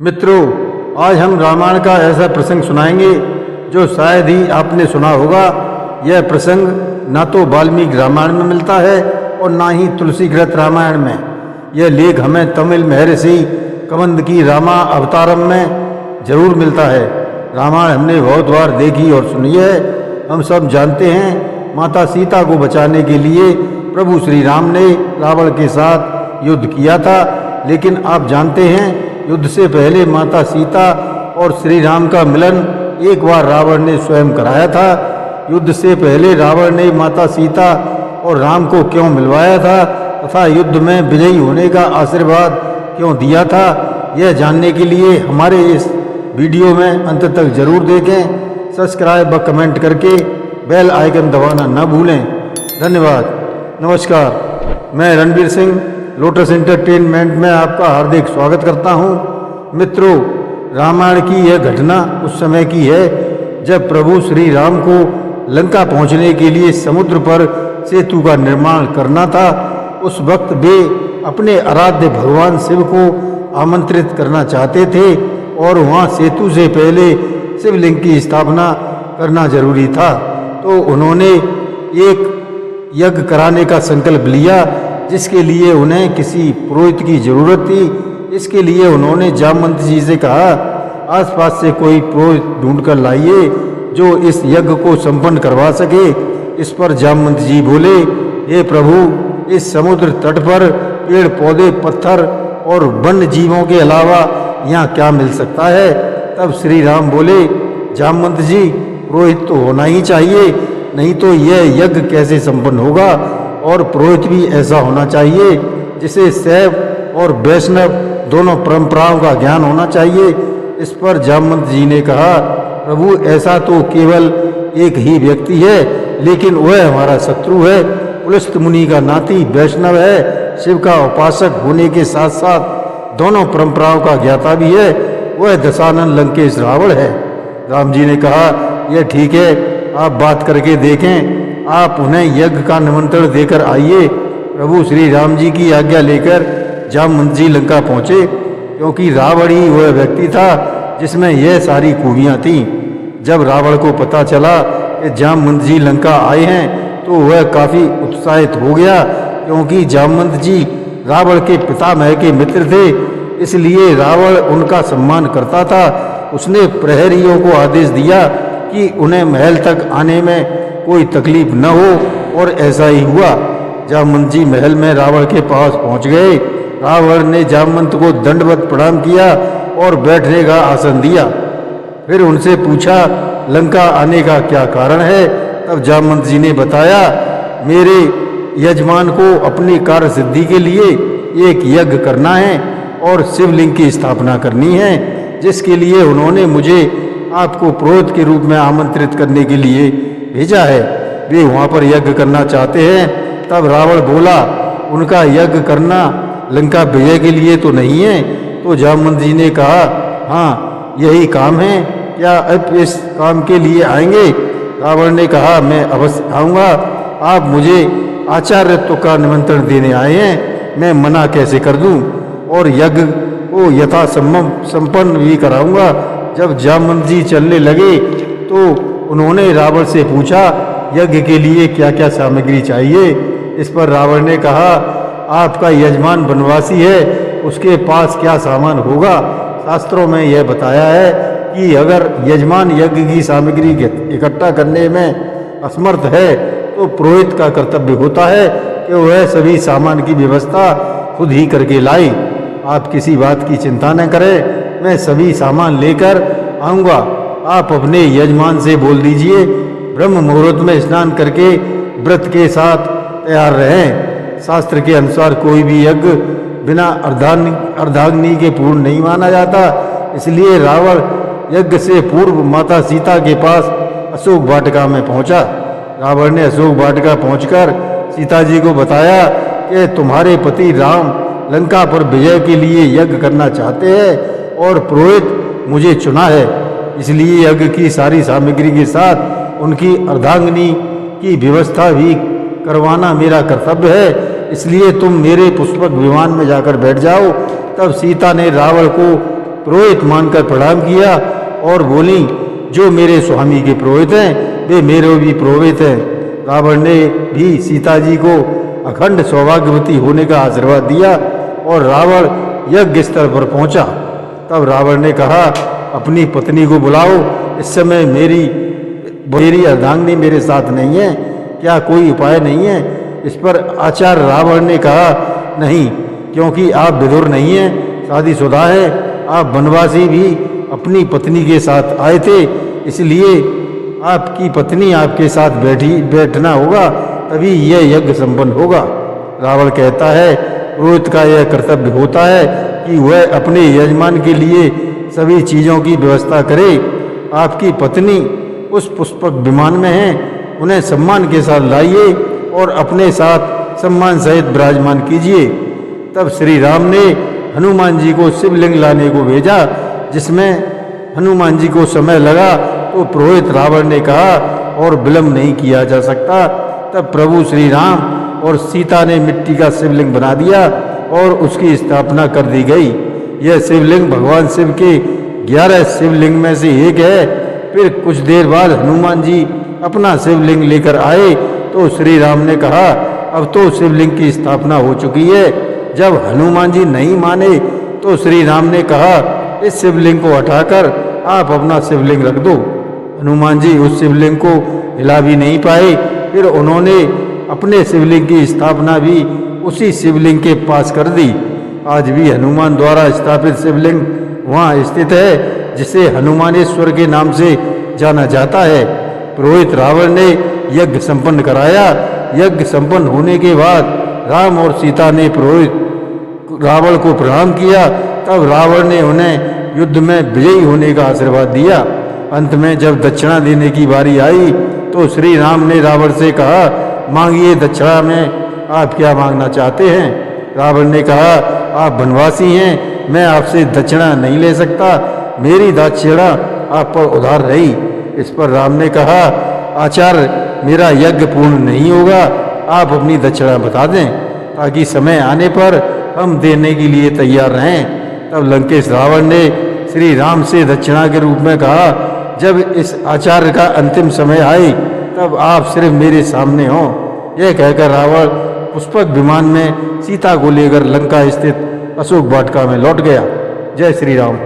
मित्रों, आज हम रामायण का ऐसा प्रसंग सुनाएंगे जो शायद ही आपने सुना होगा। यह प्रसंग ना तो वाल्मीकि रामायण में मिलता है और ना ही तुलसीकृत रामायण में। यह लेख हमें तमिल महर्षि कबंद की रामा अवतारम में जरूर मिलता है। रामायण हमने बहुत बार देखी और सुनी है। हम सब जानते हैं, माता सीता को बचाने के लिए प्रभु श्री राम ने रावण के साथ युद्ध किया था। लेकिन आप जानते हैं, युद्ध से पहले माता सीता और श्री राम का मिलन एक बार रावण ने स्वयं कराया था। युद्ध से पहले रावण ने माता सीता और राम को क्यों मिलवाया था तथा युद्ध में विजयी होने का आशीर्वाद क्यों दिया था, यह जानने के लिए हमारे इस वीडियो में अंत तक जरूर देखें। सब्सक्राइब व कमेंट करके बेल आइकन दबाना न भूलें। धन्यवाद। नमस्कार, मैं रणवीर सिंह लोटस एंटरटेनमेंट में आपका हार्दिक स्वागत करता हूं। मित्रों, रामायण की यह घटना उस समय की है जब प्रभु श्री राम को लंका पहुंचने के लिए समुद्र पर सेतु का निर्माण करना था। उस वक्त वे अपने आराध्य भगवान शिव को आमंत्रित करना चाहते थे और वहां सेतु से पहले शिवलिंग की स्थापना करना जरूरी था। तो उन्होंने एक यज्ञ कराने का संकल्प लिया, जिसके लिए उन्हें किसी पुरोहित की जरूरत थी। इसके लिए उन्होंने जामवंत जी से कहा, आसपास से कोई पुरोहित ढूंढ कर लाइए जो इस यज्ञ को संपन्न करवा सके। इस पर जामवंत जी बोले, हे प्रभु, इस समुद्र तट पर पेड़ पौधे, पत्थर और वन्य जीवों के अलावा यहाँ क्या मिल सकता है। तब श्री राम बोले, जामवंत जी, पुरोहित तो होना ही चाहिए, नहीं तो यह यज्ञ कैसे संपन्न होगा। और पुरोहित भी ऐसा होना चाहिए जिसे शैव और वैष्णव दोनों परंपराओं का ज्ञान होना चाहिए। इस पर जामवंत जी ने कहा, प्रभु, ऐसा तो केवल एक ही व्यक्ति है, लेकिन वह हमारा शत्रु है। पुलस्त मुनि का नाती वैष्णव है, शिव का उपासक होने के साथ साथ दोनों परंपराओं का ज्ञाता भी है। वह दशानन लंकेश रावण है। राम जी ने कहा, यह ठीक है, आप बात करके देखें। आप उन्हें यज्ञ का निमंत्रण देकर आइए। प्रभु श्री राम जी की आज्ञा लेकर जामवंत जी लंका पहुँचे, क्योंकि रावण ही वह व्यक्ति था जिसमें यह सारी खूबियाँ थीं। जब रावण को पता चला कि जामवंत जी लंका आए हैं तो वह काफ़ी उत्साहित हो गया, क्योंकि जामवंत जी रावण के पितामह के मित्र थे, इसलिए रावण उनका सम्मान करता था। उसने प्रहरियों को आदेश दिया कि उन्हें महल तक आने में कोई तकलीफ न हो, और ऐसा ही हुआ। जामवंत जी महल में रावण के पास पहुंच गए। रावण ने जामवंत को दंडवत प्रणाम किया और बैठने का आसन दिया। फिर उनसे पूछा, लंका आने का क्या कारण है। तब जामवंत जी ने बताया, मेरे यजमान को अपनी कार्य सिद्धि के लिए एक यज्ञ करना है और शिवलिंग की स्थापना करनी है, जिसके लिए उन्होंने मुझे आपको पुरोहित के रूप में आमंत्रित करने के लिए भेजा है। वे वहाँ पर यज्ञ करना चाहते हैं। तब रावण बोला, उनका यज्ञ करना लंका विजय के लिए तो नहीं है। तो जामवंत जी ने कहा, हाँ, यही काम है, क्या अब इस काम के लिए आएंगे। रावण ने कहा, मैं अवश्य आऊँगा। आप मुझे आचार्यत्व का निमंत्रण देने आए हैं, मैं मना कैसे कर दूँ, और यज्ञ को यथासंभव संपन्न भी कराऊँगा। जब जामवंत जी चलने लगे तो उन्होंने रावण से पूछा, यज्ञ के लिए क्या क्या सामग्री चाहिए। इस पर रावण ने कहा, आपका यजमान वनवासी है, उसके पास क्या सामान होगा। शास्त्रों में यह बताया है कि अगर यजमान यज्ञ की सामग्री इकट्ठा करने में असमर्थ है तो पुरोहित का कर्तव्य होता है कि वह सभी सामान की व्यवस्था खुद ही करके लाए। आप किसी बात की चिंता न करें, मैं सभी सामान लेकर आऊँगा। आप अपने यजमान से बोल दीजिए, ब्रह्म मुहूर्त में स्नान करके व्रत के साथ तैयार रहें। शास्त्र के अनुसार कोई भी यज्ञ बिना अर्धाग्नि के पूर्ण नहीं माना जाता, इसलिए रावण यज्ञ से पूर्व माता सीता के पास अशोक वाटिका में पहुंचा। रावण ने अशोक वाटिका पहुंचकर सीता जी को बताया कि तुम्हारे पति राम लंका पर विजय के लिए यज्ञ करना चाहते हैं और पुरोहित मुझे चुना है, इसलिए यज्ञ की सारी सामग्री के साथ उनकी अर्धांगिनी की व्यवस्था भी करवाना मेरा कर्तव्य है। इसलिए तुम मेरे पुष्पक विमान में जाकर बैठ जाओ। तब सीता ने रावण को पुरोहित मानकर प्रणाम किया और बोली, जो मेरे स्वामी के पुरोहित हैं वे मेरे भी पुरोहित हैं। रावण ने भी सीता जी को अखंड सौभाग्यवती होने का आशीर्वाद दिया और रावण यज्ञ स्थल पर पहुंचा। तब रावण ने कहा, अपनी पत्नी को बुलाओ, इस समय मेरी अर्धांगिनी मेरे साथ नहीं है, क्या कोई उपाय नहीं है? इस पर आचार्य रावण ने कहा, नहीं, क्योंकि आप विदुर नहीं हैं, शादीशुदा है, आप वनवासी भी अपनी पत्नी के साथ आए थे, इसलिए आपकी पत्नी आपके साथ बैठना होगा, तभी यह यज्ञ संपन्न होगा। रावण कहता है, पुरोहित का यह कर्तव्य होता है कि वह अपने यजमान के लिए सभी चीज़ों की व्यवस्था करे। आपकी पत्नी उस पुष्पक विमान में है, उन्हें सम्मान के साथ लाइए और अपने साथ सम्मान सहित विराजमान कीजिए। तब श्री राम ने हनुमान जी को शिवलिंग लाने को भेजा, जिसमें हनुमान जी को समय लगा तो पुरोहित रावण ने कहा, और विलंब नहीं किया जा सकता। तब प्रभु श्री राम और सीता ने मिट्टी का शिवलिंग बना दिया और उसकी स्थापना कर दी गई। यह शिवलिंग भगवान शिव के 11 शिवलिंग में से एक है। फिर कुछ देर बाद हनुमान जी अपना शिवलिंग लेकर आए तो श्री राम ने कहा, अब तो शिवलिंग की स्थापना हो चुकी है। जब हनुमान जी नहीं माने तो श्री राम ने कहा, इस शिवलिंग को हटाकर आप अपना शिवलिंग रख दो। हनुमान जी उस शिवलिंग को हिला भी नहीं पाए। फिर उन्होंने अपने शिवलिंग की स्थापना भी उसी शिवलिंग के पास कर दी। आज भी हनुमान द्वारा स्थापित शिवलिंग वहाँ स्थित है, जिसे हनुमानेश्वर के नाम से जाना जाता है। पुरोहित रावण ने यज्ञ संपन्न कराया। यज्ञ संपन्न होने के बाद राम और सीता ने पुरोहित रावण को प्रणाम किया। तब रावण ने उन्हें युद्ध में विजयी होने का आशीर्वाद दिया। अंत में जब दक्षिणा देने की बारी आई तो श्री राम ने रावण से कहा, मांगिए दक्षिणा में आप क्या मांगना चाहते हैं? रावण ने कहा, आप वनवासी हैं, मैं आपसे दक्षिणा नहीं ले सकता, मेरी दक्षिणा आप पर उधार रही। इस पर राम ने कहा, आचार्य, मेरा यज्ञ पूर्ण नहीं होगा, आप अपनी दक्षिणा बता दें ताकि समय आने पर हम देने के लिए तैयार रहें। तब लंकेश रावण ने श्री राम से दक्षिणा के रूप में कहा, जब इस आचार्य का अंतिम समय आए तब आप सिर्फ मेरे सामने हों। यह कहकर रावण पुष्पक विमान में सीता को लेकर लंका स्थित अशोक वाटिका में लौट गया। जय श्री राम।